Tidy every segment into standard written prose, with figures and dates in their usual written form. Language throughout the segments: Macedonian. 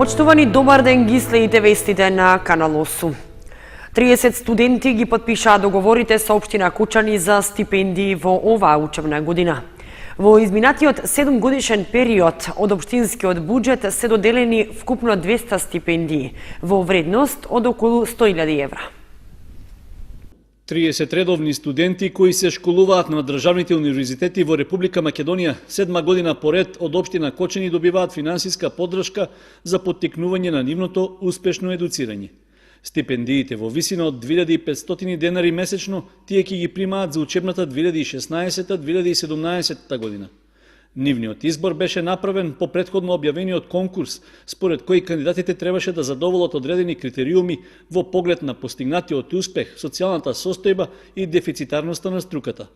Почтувани, добар ден, ги следите вестите на Канал 8. 30 студенти ги потпишаа договорите со општина Кочани за стипендии во оваа учебна година. Во изминатиот 7 годишен период од општинскиот буџет се доделени вкупно 200 стипендии во вредност од околу 100.000 евра. 30 редовни студенти кои се школуваат на државните универзитети во Република Македонија 7 година поред од општина Кочани добиваат финансиска поддршка за поттикнување на нивното успешно едуцирање. Стипендиите во висина од 2500 денари месечно тие ќе ги примаат за учебната 2016-2017 година. Нивниот избор беше направен по претходно објавениот конкурс, според кој кандидатите требаше да задоволат одредени критериуми во поглед на постигнатиот успех, социјалната состојба и дефицитарноста на струката.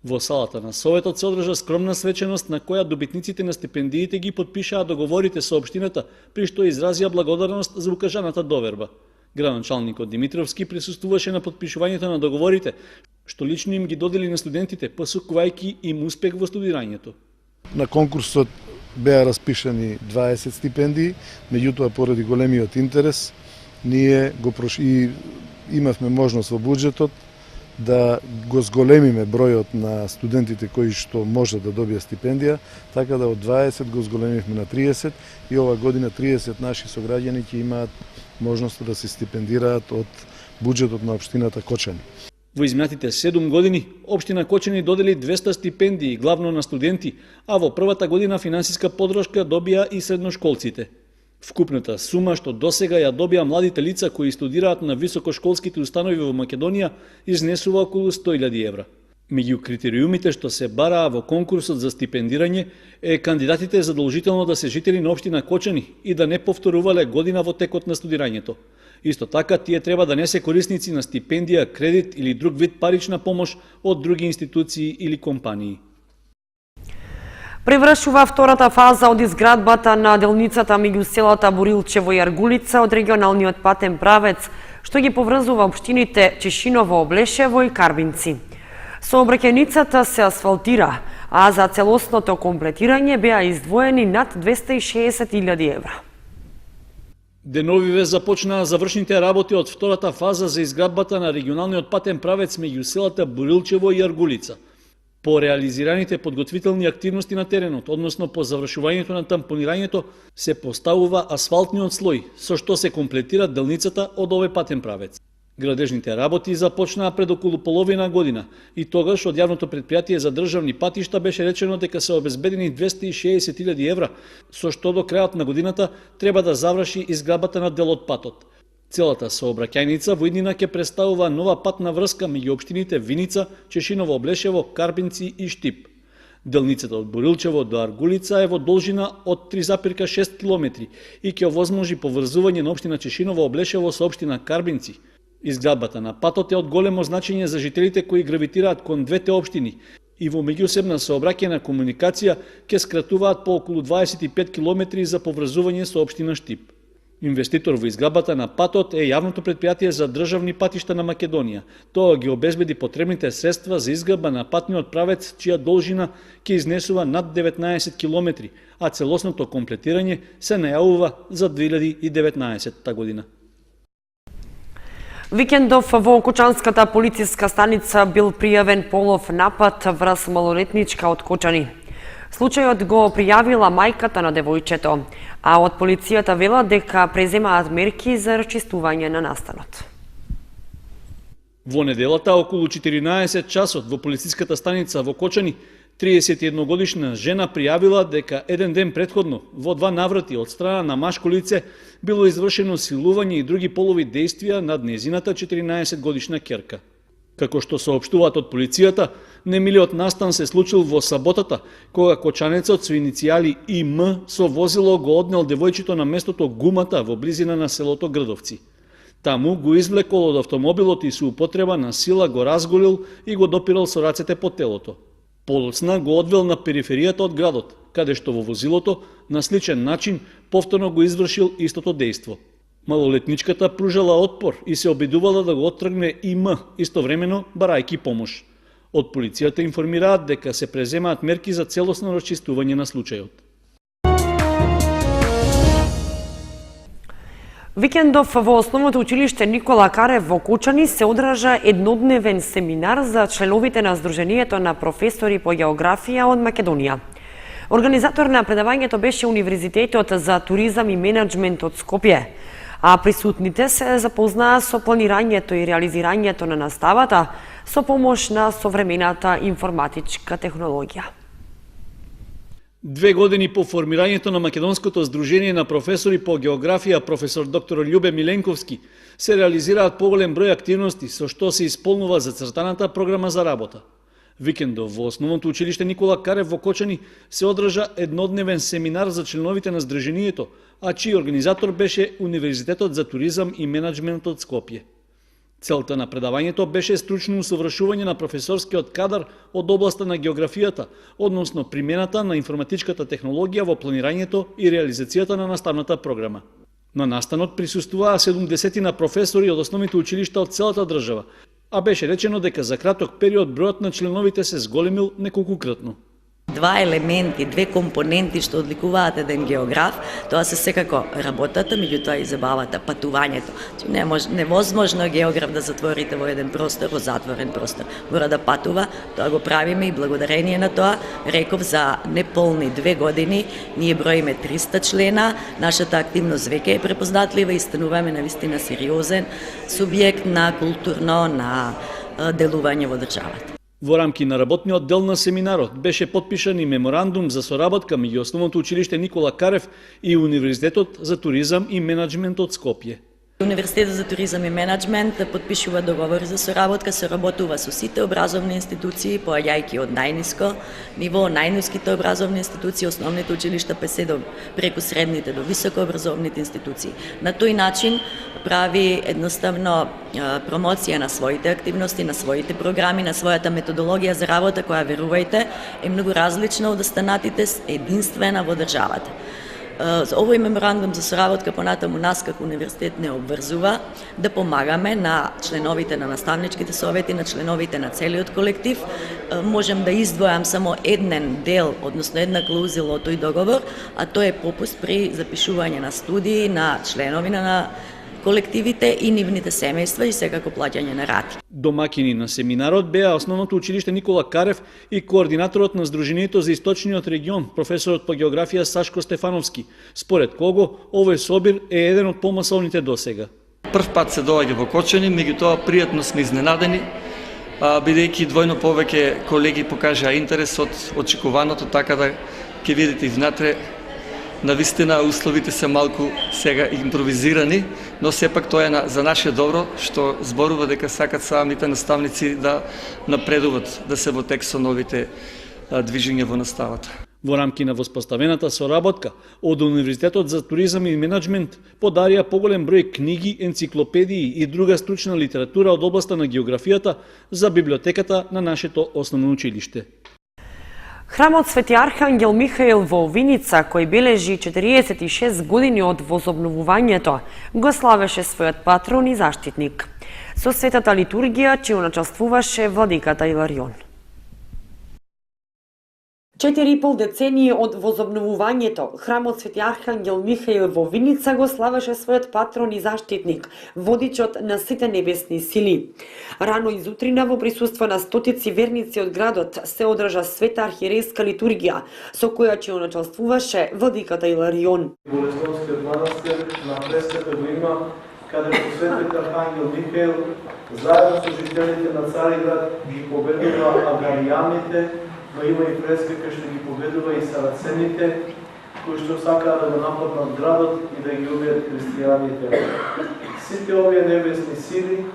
Во салата на Советот се одржа скромна свеченост на која добитниците на стипендиите ги потпишаа договорите со општината, при што изразија благодарност за укажаната доверба. Градоначалникот Димитровски присуствуваше на потпишувањето на договорите, што лично им ги додели на студентите, посакувајќи им успех во студирањето. На конкурсот беа распишани 20 стипендии, меѓутоа поради големиот интерес ние имавме можност во буџетот да го зголемиме бројот на студентите кои што може да добијат стипендија, така да од 20 го зголемивме на 30 и ова година 30 наши сограѓани ќе имаат можноста да се стипендираат од буџетот на општината Кочани. Во изминатите 7 години, општина Кочани додели 200 стипендии, главно на студенти, а во првата година финансиска поддршка добија и средношколците. Вкупната сума што досега ја добија младите лица кои студираат на високошколските установи во Македонија изнесува околу 100.000 евра. Меѓу критериумите што се бараа во конкурсот за стипендирање е кандидатите задолжително да се жители на општина Кочани и да не повторувале година во текот на студирањето. Исто така, тие треба да не се корисници на стипендија, кредит или друг вид парична помош од други институции или компании. Превршува втората фаза од изградбата на делницата меѓу селата Борилчево и Аргулица од регионалниот патен правец, што ги поврзува општините Чешиново, Облешево и Карбинци. Сообраќајницата се асфалтира, а за целосното комплетирање беа издвоени над 260.000 евра. Деновиве започнаа завршните работи од втората фаза за изградбата на регионалниот патен правец меѓу селата Борилчево и Аргулица. По реализираните подготвителни активности на теренот, односно по завршувањето на тампонирањето, се поставува асфалтниот слој, со што се комплетира делницата од овој патен правец. Градежните работи започнаа пред околу половина година и тогаш од јавното претпријатие за државни патишта беше речено дека се обезбедени 260.000 евра, со што до крајот на годината треба да заврши изградбата на дел од патот. Целата сообраќајница во иднина ќе представува нова патна врска меѓу општините Виница, Чешиново, Облешево, Карбинци и Штип. Делницата од Борилчево до Аргулица е во должина од 3,6 км и ќе овозможи поврзување на општина Чешиново, Облешево со општина Карбинци. Изградбата на патот е од големо значење за жителите кои гравитираат кон двете општини и во меѓусебна сообраќајна комуникација ќе скратуваат по околу 25 км за поврзување со општина Штип. Инвеститор во изградбата на патот е јавното претпријатие за државни патишта на Македонија. Тоа ги обезбеди потребните средства за изградба на патниот правец, чија должина ќе изнесува над 19 км, а целосното комплетирање се најавува за 2019 година. Викендов во Кочанската полициска станица бил пријавен полов напад врз малолетничка од Кочани. Случајот го пријавила мајката на девојчето, а од полицијата велат дека преземаат мерки за расчистување на настанот. Во неделата околу 14 часот во полициската станица во Кочани 31-годишна жена пријавила дека еден ден претходно во 2 наврати од страна на машко лице било извршено силување и други полови действија над незината 14-годишна ќерка. Како што соопштуваат од полицијата, немилиот настан се случил во саботата, кога кочанецот со иницијали ИМ со возило го однел девојчето на местото Гумата во близина на селото Грдовци. Таму го извлекол од автомобилот и со употреба на сила го разголил и го допирал со рацете по телото. Подоцна го одвел на периферијата од градот, каде што во возилото на сличен начин повторно го извршил истото дејство. Малолетничката пружала отпор и се обидувала да го оттргне ИМ, истовремено барајки помош. Од полицијата информираат дека се преземаат мерки за целосно расчистување на случајот. Викендов во Основното училиште Никола Карев во Кучани се одржа еднодневен семинар за членовите на Сдруженијето на професори по географија од Македонија. Организатор на предавањето беше Универзитетот за туризам и менеджмент од Скопје, а присутните се запознаа со планирањето и реализирањето на наставата со помош на современата информатичка технологија. 2 години по формирањето на Македонското Сдружение на професори по географија професор доктор Љубе Миленковски се реализираат поголем број активности со што се исполнува зацртаната програма за работа. Викендов во Основното училиште Никола Карев во Кочани се одржа еднодневен семинар за членовите на Сдруженијето, а чиј организатор беше Универзитетот за туризам и менеджмент од Скопје. Целта на предавањето беше стручно усовршување на професорскиот кадар од областа на географијата, односно примената на информатичката технологија во планирањето и реализацијата на наставната програма. На настанот присуствуваа 70 на професори од основните училишта од целата држава, а беше речено дека за краток период бројот на членовите се зголемил неколкукратно. Два елементи, две компоненти што одликуваат еден географ, тоа се секако работата, меѓутоа и забавата, патувањето. Невозможно е географ да затворите во еден простор, во затворен простор. Мора да патува, тоа го правиме и благодарение на тоа, реков за неполни 2 години, ние броиме 300 члена, нашата активност веќе е препознатлива и стануваме на вистина сериозен субјект на културно, на делување во државата. Во рамки на работниот дел на семинарот беше потпишан и меморандум за соработка меѓу Основното училиште Никола Карев и Универзитетот за туризам и менеджмент од Скопје. Универзитетот за туризам и менеджмент потпишува договор за соработка, соработува со сите образовни институции, поаѓајќи од најниско ниво, најниските образовни институции, основните училишта, па се до преку средните до високо образовните институции. На тој начин прави едноставно промоција на своите активности, на своите програми, на својата методологија за работа, која, верувајте, е многу различна од останатите, единствена во државата. Овој меморандум за соработка понатаму нас како универзитет не обврзува да помагаме на членовите на наставничките совети, на членовите на целиот колектив. Можем да издвојам само еден дел, односно една клаузила од тој договор, а тоа е попуст при запишување на студии на членови на колективите и нивните семејства и секако плаќање на рати. Домакини на семинарот беа Основното училиште Никола Карев и координаторот на Сдруженијето за Источниот регион, професорот по географија Сашко Стефановски, според кого овој собир е еден од помасовните досега. Прв пат се доаѓа во Кочани, меѓутоа пријатно сме изненадени, бидејќи двојно повеќе колеги покажаа интерес од очекуваното, така да ќе видите и внатре. Навистина условите се малку сега импровизирани, но сепак тоа е за наше добро, што зборува дека сакат самите наставници да напредуват, да се во тек со новите движења во наставата. Во рамки на воспоставената соработка, од Универзитетот за туризам и менеджмент подарија поголем број книги, енциклопедии и друга стручна литература од областа на географијата за библиотеката на нашето основно училиште. Храмот Свети Архангел Михаил во Виница, кој бележи 46 години од возобновувањето, го славеше својот патрон и заштитник. Со светата литургија ќе учествуваше владиката Иларион. 4,5 децении од возобновувањето, храмот Свети Архангел Михаил во Виница го славеше својот патрон и заштитник, водичот на сите небесни сили. Рано изутрина во присуство на стотици верници од градот се одржа света архиерејска литургија, со која ќе учествуваше владиката Иларион. Болезнонскиот манастир на Преската го има, каде по Светиот Архангел Михаил заедно со жителите на Цариград ги победува агаријаните, но има и фреска кај што ги победува и сарацените, кои што сакаа да го нападнат градот и да ги убијат христијаните. Сите овие небесни сили,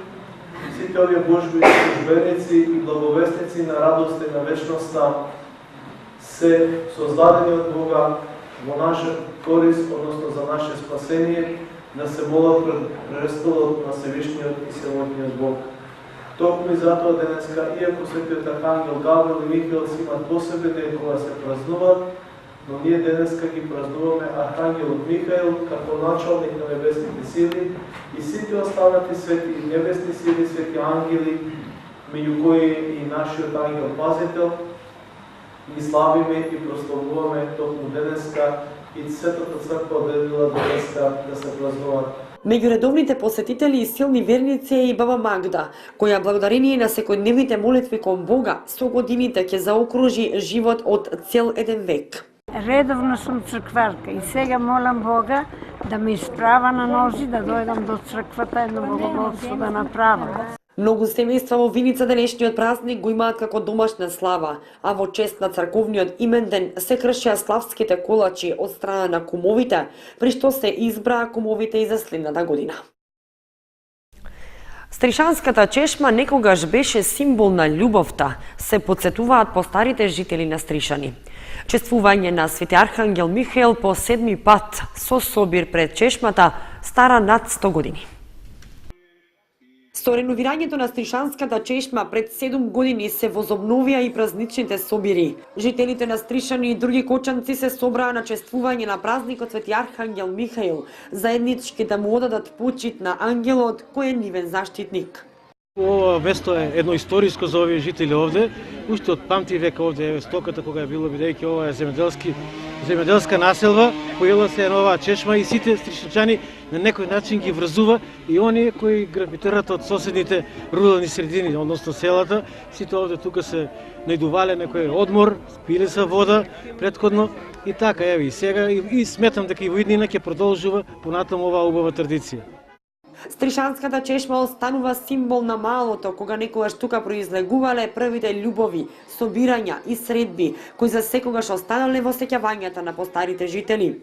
сите овие Божби службеници и благовестници на радост и на вечноста се создадени од Бога во наша корист, односно за наше спасение, да се молат пред престолот на Севишниот и Силовниот Бог. Токму и затоа денеска, иако Светиот Архангел Гаврил и Михаил си имат посебен ден кога се празнуваат, но ние денеска ги празнуваме Архангелот Михаил како началник на небесните сили и сите останати свети небесни сили, свети ангели, меѓу кои и нашиот ангел пазител, ги славиме и прославуваме токму денеска и Светата црква одредила денеска да се празнуваат. Меѓу редовните посетители и силни верници е и баба Магда, која благодарение на секојдневните молитви кон Бога со годините ќе заокружи живот од цел еден век. Редовно сум цркварка и сега молам Бога да ме исправа на нози, да дојдам до црквата едно богословство да направам. Многу семејства во Виница денешниот празник го имаат како домашна слава, а во чест на црковниот именден се кршеа славските колачи од страна на кумовите, при што се избраа кумовите и за следната година. Стришанската чешма некогаш беше символ на љубовта, се потсетуваат постарите жители на Стришани. Чествување на Свети Архангел Михаел по 7ми пат со собир пред чешмата стара над 100 години. Со реновирањето на Стришанската чешма пред 7 години се возобновија и празничните собири. Жителите на Стришани и други кочанци се собраа на чествување на празникот Свети Архангел Михаел, заеднички да му одадат почит на ангелот кој е нивен заштитник. Ова место е едно историско за овие жители овде, уште од памти века овде е стоката кога е било, бидејќи ова е земјоделска населба, појела се нова чешма и сите стришанчани на некој начин ги врзува и оние кои гравитират од соседните рурални средини, односно селата, сите овде тука се најдувале некој одмор, пиле се вода претходно и така еве и сега и сметам дека и во иднина ќе продолжува понатаму оваа убава традиција. Стришанската чешма останува символ на малото, кога некогаш тука произлегувале првите љубови, собирања и средби, кои за секогаш останале во сеќавањата на постарите жители.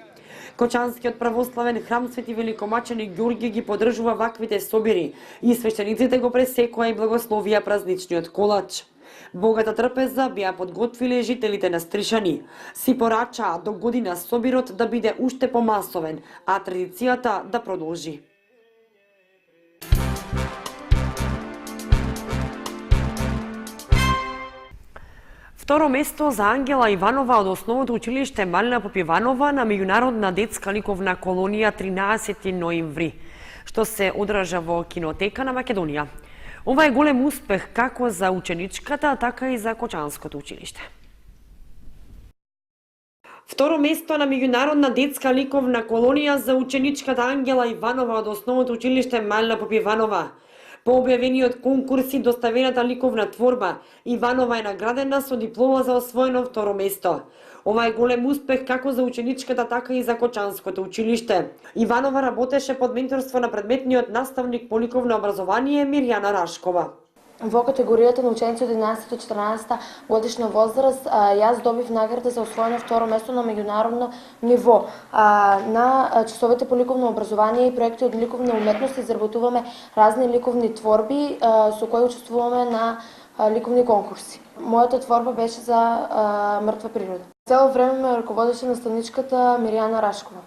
Кочанскиот православен храм Свети Великомаченик Ѓорѓе ги поддржува ваквите собири и свештениците го пресекоа и благословија празничниот колач. Богата трпеза беа подготвиле жителите на Стришани. Си порачаа до година собирот да биде уште помасовен, а традицијата да продолжи. Второ место за Ангела Иванова од основното училиште Малина Попиванова на меѓународна детска ликовна колонија 13 ноември, што се одржа во кинотека на Македонија. Ова е голем успех како за ученичката, така и за Кочанското училиште. Второ место на меѓународна детска ликовна колонија за ученичката Ангела Иванова од основното училиште Малина Попиванова. По објавениот конкурс и доставената ликовна творба, Иванова е наградена со диплома за освоено второ место. Ова е голем успех како за ученичката, така и за Кочанското училиште. Иванова работеше под менторство на предметниот наставник по ликовно образование Мирјана Рашкова. Во категоријата на ученици од 11 до 14 годишна возраст, јас добив награда за освоено второ место на меѓународно ниво. На часовите по ликовно образование и проекти од ликовна уметност изработуваме разни ликовни творби со кои учествуваме на ликовни конкурси. Мојата творба беше за мртва природа. Цело време ме раководеше наставничката Мирјана Рашкова.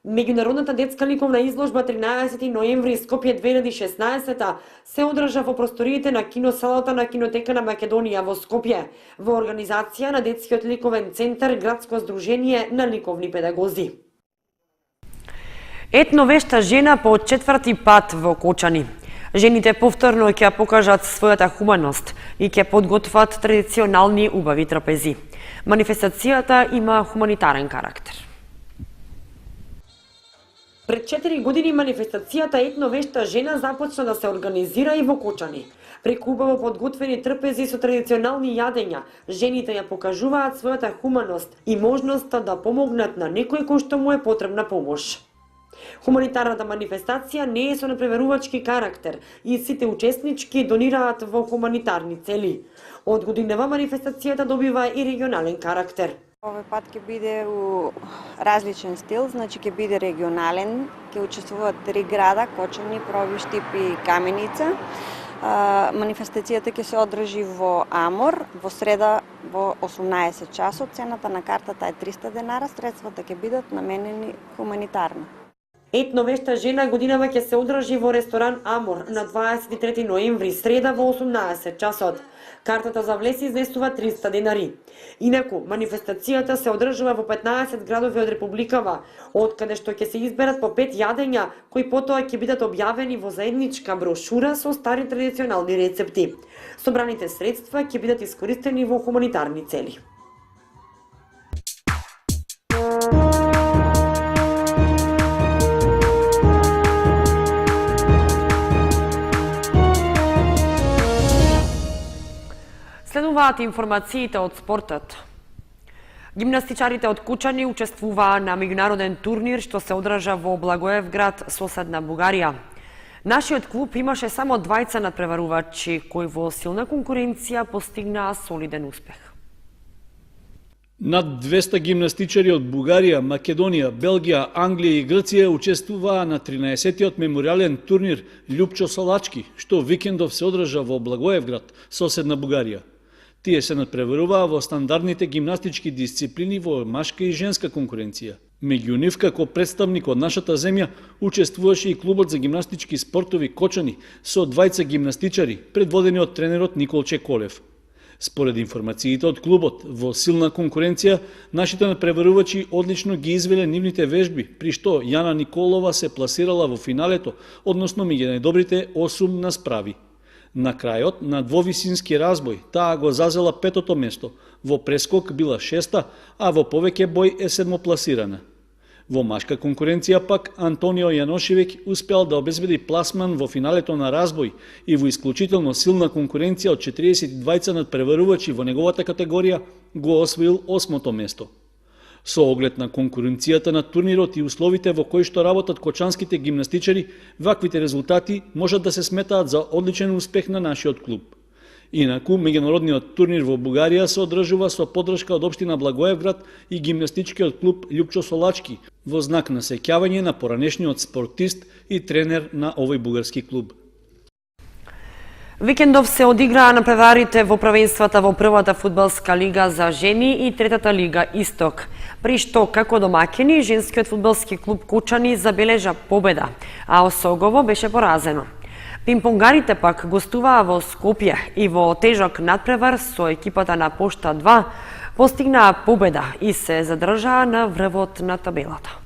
Меѓународната детска ликовна изложба 13 ноември Скопје 2016 се одржа во просториите на киносалата на Кинотека на Македонија во Скопје, во организација на Детскиот ликовен центар Градско здружение на ликовни педагози. Етновешта жена по 4ти пат во Кочани. Жените повторно ќе покажат својата хуманост и ќе подготват традиционални убави трапези. Манифестацијата има хуманитарен карактер. Пред 4 години манифестацијата Етновешта жена започна да се организира и во Кочани. Преку убаво подготвени трпези со традиционални јадења, жените ја покажуваат својата хуманост и можноста да помогнат на некој кој што му е потребна помош. Хуманитарната манифестација не е со надпреварувачки карактер и сите учеснички донираат во хуманитарни цели. Од годинава манифестацијата добива и регионален карактер. Овој пат ќе биде у различен стил, значи ќе биде регионален, ќе учествуваат 3 града, Кочани, Пробиштип и Каменица. Манифестацијата ќе се одржи во Амор, во среда во 18 часот. Цената на картата е 300 денара, средствата ќе бидат наменени хуманитарно. Етновешта жена годинава ќе се одржи во ресторан Амор на 23 ноември, среда во 18 часот. Картата за влез изнесува 300 денари. Инаку, манифестацијата се одржува во 15 градови од Републикава, од каде што ќе се изберат по 5 јадења, кои потоа ќе бидат објавени во заедничка брошура со стари традиционални рецепти. Собраните средства ќе бидат искористени во хуманитарни цели. Следуваат информациите од спортот. Гимнастичарите од Кучани учествуваа на меѓународен турнир што се одржа во Благоевград, соседна Бугарија. Нашиот клуб имаше само двајца надпреварувачи кои во силна конкуренција постигнаа солиден успех. Над 200 гимнастичари од Бугарија, Македонија, Белгија, Англија и Грција учествуваа на 13-тиот мемориален турнир Љупчо Солачки, што викендов се одржа во Благоевград, соседна Бугарија. Тие се надпреваруваа во стандардните гимнастички дисциплини во машка и женска конкуренција. Меѓу нив, како представник од нашата земја, учествуваше и клубот за гимнастички спортови Кочани со двајца гимнастичари, предводени од тренерот Николче Колев. Според информациите од клубот, во силна конкуренција, нашите надпреварувачи одлично ги извеле нивните вежби, при што Јана Николова се пласирала во финалето, односно меѓу најдобрите 8 насправи. На крајот, на двовисински разбој, таа го зазела 5-то место, во прескок била 6-та, а во повеќе бој е 7-пласирана. Во машка конкуренција пак Антонио Јаношевиќ успеал да обезбеди пласман во финалето на разбој и во исклучително силна конкуренција од 42 надпреварувачи во неговата категорија го освоил 8-то место. Со оглед на конкуренцијата на турнирот и условите во кои што работат кочанските гимнастичари, ваквите резултати можат да се сметаат за одличен успех на нашиот клуб. Инаку, меѓународниот турнир во Бугарија се одржува со поддршка од општина Благоевград и гимнастичкиот клуб Љупчо Солачки во знак на сеќавање на поранешниот спортист и тренер на овој бугарски клуб. Викендов се одиграа надпреварите во првенствата во првата фудбалска лига за жени и третата лига Исток, при што како домаќини женскиот фудбалски клуб Кучани забележа победа, а Осогово беше поразено. Пимпонгарите пак гостуваа во Скопје и во тежок надпревар со екипата на Пошта 2 постигнаа победа и се задржаа на врвот на табелата.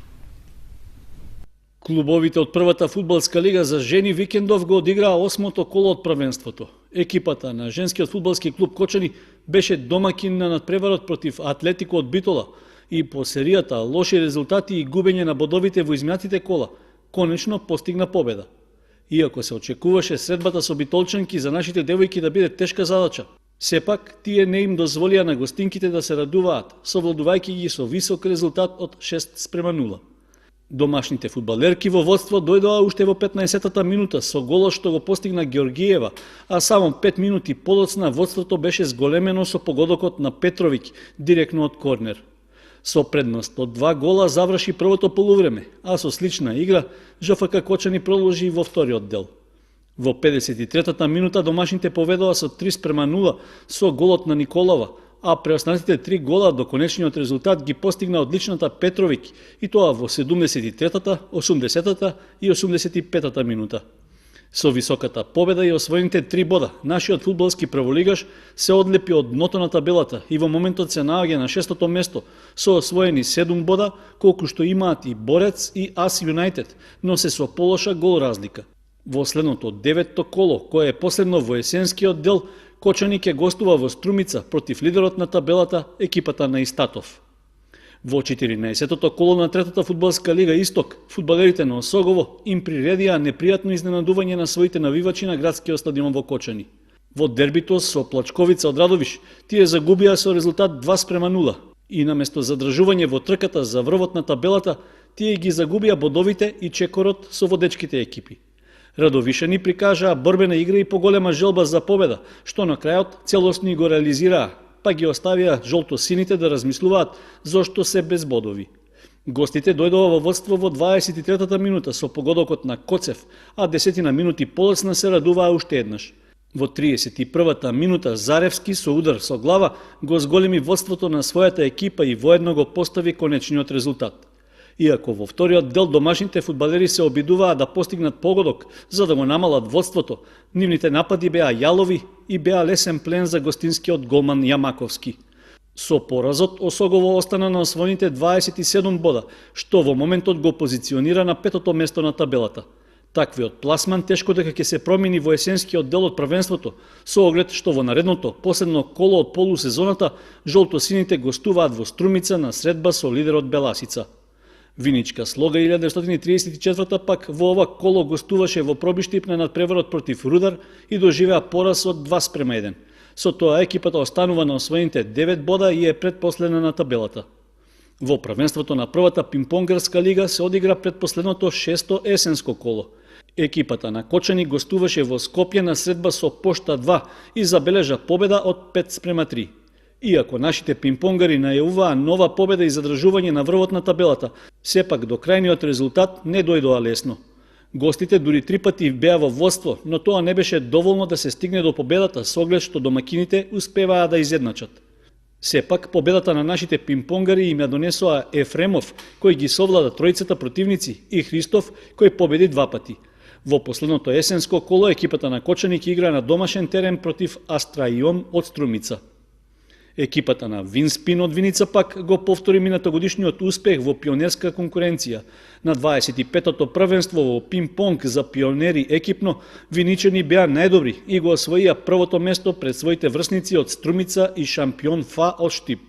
Клубовите од првата фудбалска лига за жени викендов го одиграа 8-то коло од првенството. Екипата на женскиот фудбалски клуб Кочани беше домакин на надпреварот против Атлетико од Битола и по серијата лоши резултати и губење на бодовите во изминатите кола, конечно постигна победа. Иако се очекуваше средбата со битолчанки за нашите девојки да биде тешка задача, сепак тие не им дозволија на гостинките да се радуваат, совладувајќи ги со висок резултат од 6:0. Домашните фудбалерки во водство дојдоа уште во 15-та минута со голот што го постигна Георгиева, а само 5 минути подоцна водството беше зголемено со погодокот на Петровиќ директно од корнер. Со предност од 2 гола заврши првото полувреме, а со слична игра ЖФК Кочани продолжи во вториот дел. Во 53-та минута домашните поведоа со 3:0 со голот на Николова, а преостанатите 3 гола до конечниот резултат ги постигна одличната Петровиќ и тоа во 73-та, 80-та и 85-та минута. Со високата победа и освоените 3 бода, нашиот фудбалски прволигаш се одлепи од дното на табелата и во моментот се наоѓа на 6-то место со освоени 7 бода, колку што имаат и Борец и АС Юнајтед, но се со полоша гол разлика. Во следното 9-то коло, кое е последно во есенскиот дел, Кочани ќе гостува во Струмица против лидерот на табелата, екипата на Истатов. Во 14-тото коло на третата фудбалска лига Исток, фудбалерите на Осогово им приредија непријатно изненадување на своите навивачи на градскиот стадион во Кочани. Во дербито со Плачковица од Радовиш, тие загубија со резултат 2:0 и наместо задржување во трката за врвот на табелата, тие ги загубија бодовите и чекорот со водечките екипи. Радовишани прикажаа борбена игра и поголема желба за победа, што на крајот целосно го реализираа, па ги оставија жолто-сините да размислуваат зошто се без бодови. Гостите дојдоа во водство во 23-та минута со погодокот на Коцев, а 10 минути подоцна се радуваа уште еднаш. Во 31-та минута Заревски со удар со глава го зголеми водството на својата екипа и воедно го постави конечниот резултат. Иако во вториот дел домашните фудбалери се обидуваа да постигнат погодок за да го намалат водството, нивните напади беа јалови и беа лесен плен за гостинскиот голман Јамаковски. Со поразот Осогово остана на освоените 27 бода, што во моментот го позиционира на 5-то место на табелата. Таквиот пласман тешко дека ќе се промени во есенскиот дел од првенството, со оглед што во наредното последно коло од полусезоната жолтосините гостуваат во Струмица на средба со лидерот Беласица. Виничка Слога 1934 пак во ова коло гостуваше во пробиштип на надпреварот против Рудар и доживеа пораз од 2:1. Со тоа екипата останува на освоените 9 бода и е предпоследна на табелата. Во првенството на првата пинг-понгарска лига се одигра предпоследното 6-то есенско коло. Екипата на Кочани гостуваше во Скопје на средба со Пошта 2 и забележа победа од 5:3. Иако нашите пинг-понгари најавуваа нова победа и задржување на врвот на табелата, сепак до крајниот резултат не дојдоа лесно. Гостите дури 3 пати беа во водство, но тоа не беше доволно да се стигне до победата со оглед што домакините успеваа да изедначат. Сепак, победата на нашите пинг-понгари им ја донесоа Ефремов, кој ги совлада тројцата противници, и Христов, кој победи 2 пати. Во последното есенско коло екипата на Кочани ќе игра на домашен терен против Астраион од Струмица. Екипата на Винспин од Виница пак го повтори минатогодишниот успех во пионерска конкуренција. На 25-тото првенство во пинг-понг за пионери екипно, виничани беа најдобри и го освоија првото место пред своите врсници од Струмица и шампион ФА од Штип.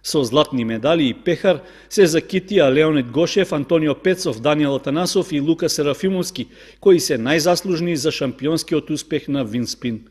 Со златни медали и пехар се закитија Леонид Гошев, Антонио Пецов, Даниел Атанасов и Лука Серафимовски, кои се најзаслужни за шампионскиот успех на Винспин.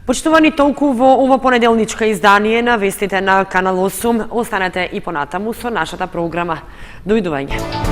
Почитувани, толку во ова понеделничка издание на вестите на Канал 8. Останете и понатаму со нашата програма. Дојдување.